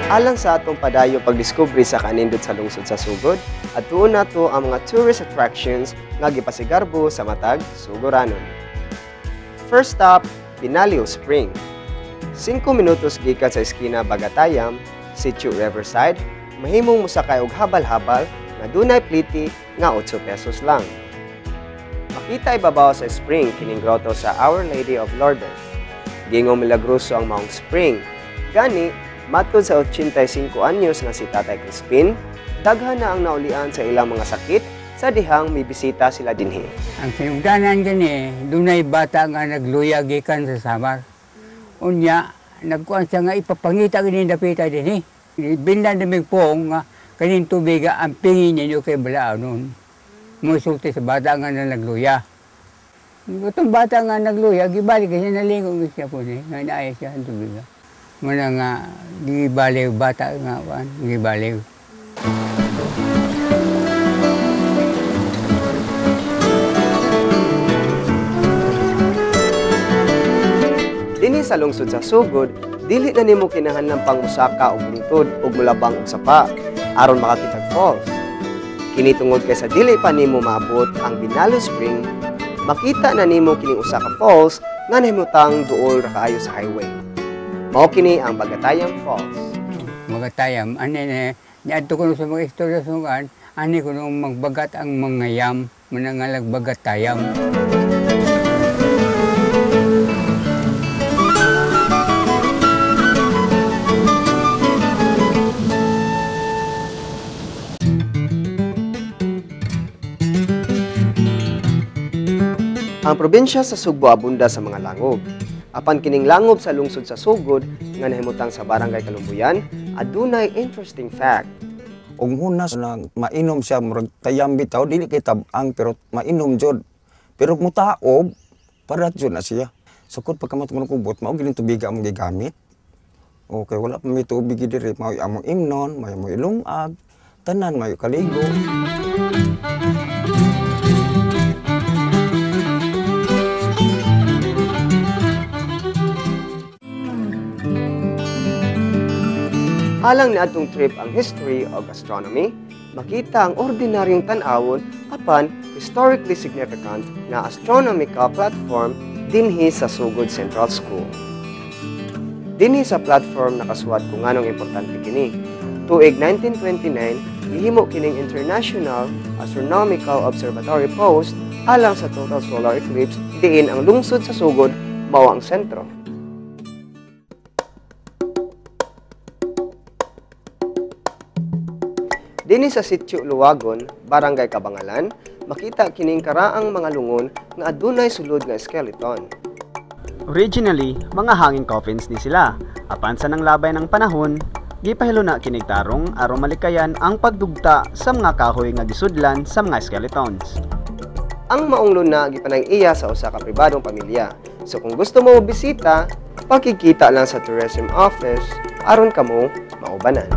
Alang sa atong padayo pagdiskubre sa kanindot sa lungsod sa Sugod, at tuon nato ang mga tourist attractions nga gipasigarbo sa matag Sugoranon. First stop, Binalio Spring. 5 minutos gikan sa eskina Bagatayam, Sitio Riverside, mahimong musakay og habal-habal nga dunay pliti nga 8 pesos lang. Makita ibabaw sa spring kining grotto sa Our Lady of Lourdes. Gingong milagroso ang maong spring. Gani, matod sa 85 anyos nga si Tatay Crispin, daghan na ang naulian sa ilang mga sakit sa dihang may bisita sila dinhi. Ang sinugdanan gani, dunay bata nga nagluya gikan sa Samar. Unya, nagkuan siya nga ipapangita gani dapita dinhi. Bindan namig pong nga kaning tubig ang pingin ninyo kay balaanon. Musulti sa bata nga na nagluya. Itong bata nga nagluya, gibalik siya nalingog siya po niya, nga naaya siya ang tubig. Muna nga, gibaliw bata nga, gibaliw. Dinhi sa lungsod sa Sugod, dili na nimo kinahanglan pang musaka og lungtod ug mulabang og sapa aron makakitag falls. Kini tungod kay sa dili pa nimo maabot ang Binalio Spring, makita na nimo kining usa ka falls nga nahimutang duol ra kaayo sa highway. Mao kini ang Bagatayam Falls. Bagatayam, ani niadto ko sa mga istorya sungan, ani ko nung magbagat ang mga yam, manangalag Bagatayam. Ang probinsya sa Sugbo abunda sa mga langob. Apan kining langob sa lungsod sa Sugod nga nahimutang sa Barangay Kalumbuyan, adunay interesting fact. Og una na mainom siya murag tayam bitaw dili kay tabang pero mainom jud. Pero mutaob para jud na siya. Sukod pagkamat mo kubot mao gining tubig among gigamit. Okay, wala pa may tubig diri mao among imnon, may mo ilungag, tanan may kaligo. Alang ni atong trip ang history of astronomy, makita ang ordinaryong tan-awon apan historically significant nga astronomical platform dinhi sa Sugod Central School. Dinhi sa platform nakasuwat kung nganong importante kini. Tuig 1929, gihimo kining International Astronomical Observatory post alang sa total solar eclipse diin ang lungsod sa Sugod mao ang sentro. Dinhi sa Sitio Luwagon, Barangay Kabangalan, makita kining karaang mga lungon nga adunay sulod nga skeleton. Originally, mga hanging coffins ni sila. Apan sa nanglabay ng panahon, gipahilo na kinig tarong aron malikayan ang pagdugta sa mga kahoy nga gisudlan sa mga skeletons. Ang maong luna gipanag-iya sa usa ka pribadong pamilya. So kung gusto mo bisita, pakikita lang sa tourism office aron kamo maubanan.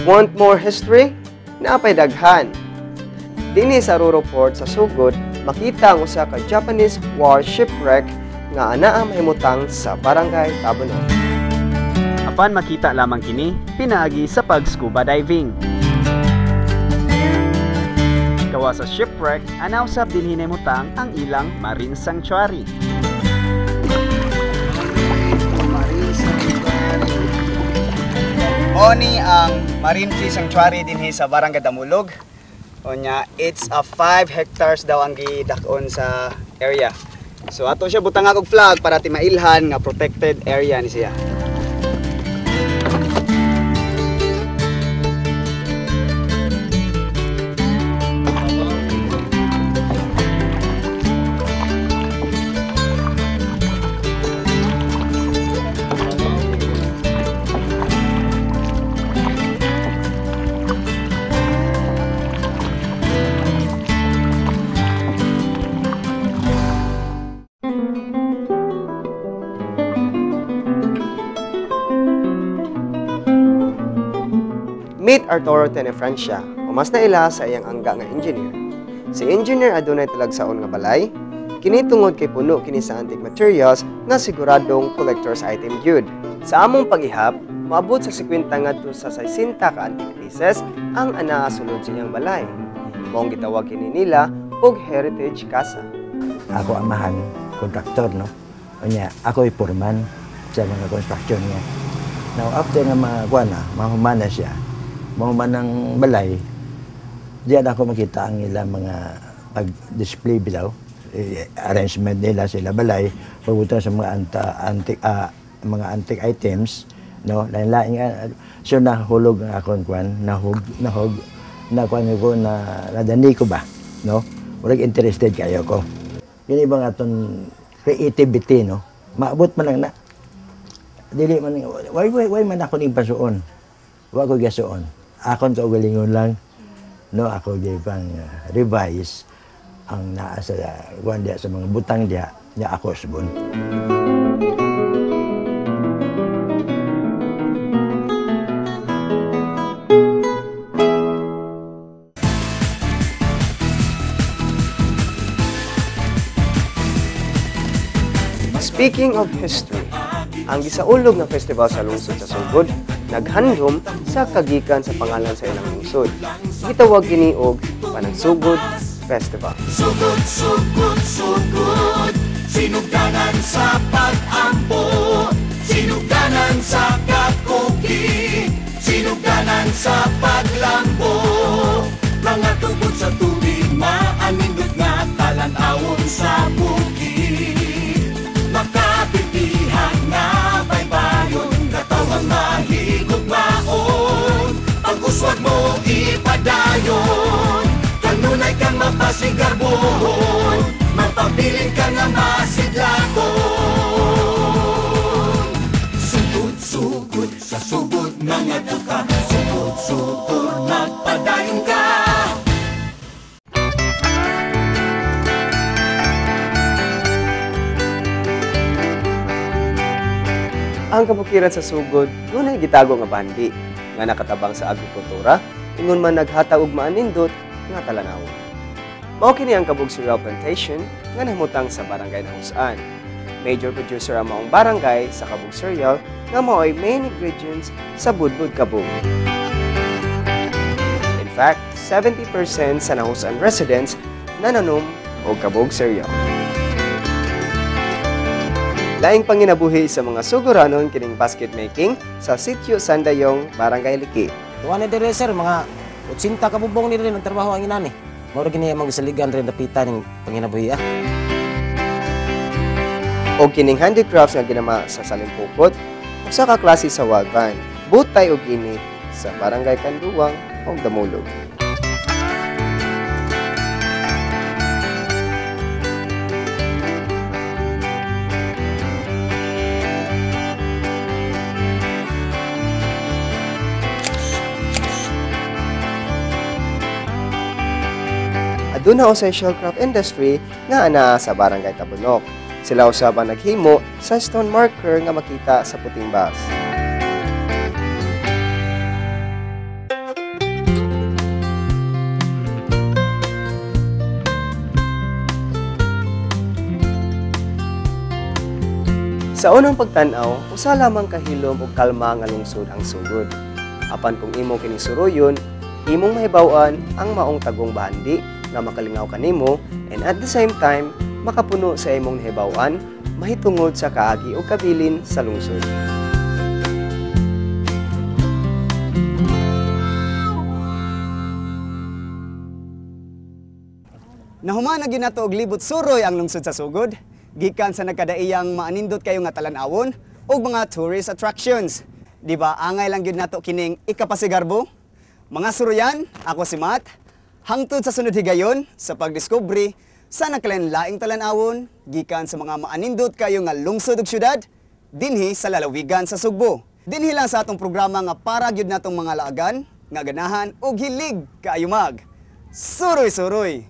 Want more history? Naapay daghan. Dinhi sa Ruro Port sa Sugod, makita ang usa ka Japanese war shipwreck nga anaa mahimutang sa Barangay Tabonon. Apan makita lamang kini pinaagi sa pag-scuba diving. Kawa sa shipwreck, anausab din hinimutang ang ilang marine sanctuary. Oni ang Marine Free Sanctuary dinhi sa Barangay Damulog. Onya, it's a 5 hectares daw ang gidakon sa area. So ato siya butang og flag para timailhan nga protected area ni siya. Meet Arturo Tenefrancia, o mas naila sa iyang angga nga engineer. Si engineer adunay talagsaon nga balay, kini tungod kay puno kini sa antique materials nga siguradong collector's item gyud. Sa among pag-ihap, maabot sa 50 ngadto sa 60 ka antique pieces ang anaa sulod sa iyang balay. Maong gitawag kini nila og heritage casa. Ako amahan, kontraktor, no? Kanya, ako ay foreman sa mga construction niya. Now, after nga mahumana siya, mahuman ng balay, diyan ako makita ang ilang mga pag-display bilaw, arrangement nila sila balay, pagbutan sa mga antique items, no? Lain-lain nga, so nahulog ang akong nadani ko ba, no? Walang interested kayo ko. Yun ibang aton creativity, no? Maabot man lang na. Dili man, why man ako ning pasuon? Wa ko gasuon. Akon ka ugalingon lang, no? Ako gipang revise ang naa sa kuan dia sa mga butang dia nya ako subon. Speaking of history, ang gisaulog nga festival sa lungsod sa Sugod naghandom sa kagikan sa pangalan sa ilang lungsod. Gitawag kini og Panagsugod Festival. Sugod, sugod, sugod, sinugdanan sa pag-ampo, sinugdanan sa kakuki, sinugdanan sa paglambo, mga tubod sa tubig, maanindot nga talan-awon sa bukid. Makabitihan nga baybayon, katawang mahigog maon, pag-uswag mo ipadayon, kanunay kang mapasigarbohon, mapabilin ka nga masidlakon. Sugod-sugod sa sugod mga tuka, sugod-sugod magpadayon ka. Ang kabukiran sa Sugod, dunay gitago nga bandi nga nakatabang sa agrikultura, ingon man naghatag og maanindot nga talanawon. Mao kini ang Kabug Cereal Plantation nga nahimutang sa barangay Nahusan. Major producer ang maong barangay sa Kabug Cereal nga mao'y main ingredients sa budbud kabug. In fact, 70% sa Nahusan residents nananom og kabug cereal. Laing panginabuhi sa mga Suguranon kining basket making sa Sitio Sandayong, Barangay Liki. Tuwan na dire sir, mga 80 kabubong ni rin ang trabaho ang inani. Mao gini ang saligan rin napita ning panginabuhi ah. O kining handicrafts nga ginama sa Salimpukot, usa ka klase sa walban, butay og init sa Barangay Kanduwang ug Damulog. Aduna essential craft industry nga ana sa Barangay Tabunok. Sila usab ang naghimo sa stone marker nga makita sa puting bus. Sa unang pagtan-aw, usa lamang kahilom ug kalma nga lungsod ang Sugod. Apan kung imong kini suruyon, imong mahibaw-an ang maong tagong bahandi nga makalingaw kanimo and at the same time makapuno sa imong nahibaw-an mahitungod sa kaagi o kabilin sa lungsod. Nahuman na ginato og libot suroy ang lungsod sa Sugod, gikan sa nagkadaiyang maanindot kayo nga talan-awon og mga tourist attractions. Di ba angay lang gyud nato kining ikapasigarbo? Mga suroyan, ako si Matt. Hangtod sa sunod higayon sa pagdiskubre sa nakalanlaing talan-awon gikan sa mga maanindot kayo nga lungsod ug syudad dinhi sa lalawigan sa Sugbo. Dinhi lang sa atong programa nga para gyud natong mga laagan nga ganahan ug hilig kaayo mag. Suroy-suroy.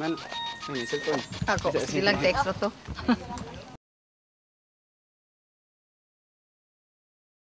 Ano? Ay, cellphone. Ako, ilang text na to.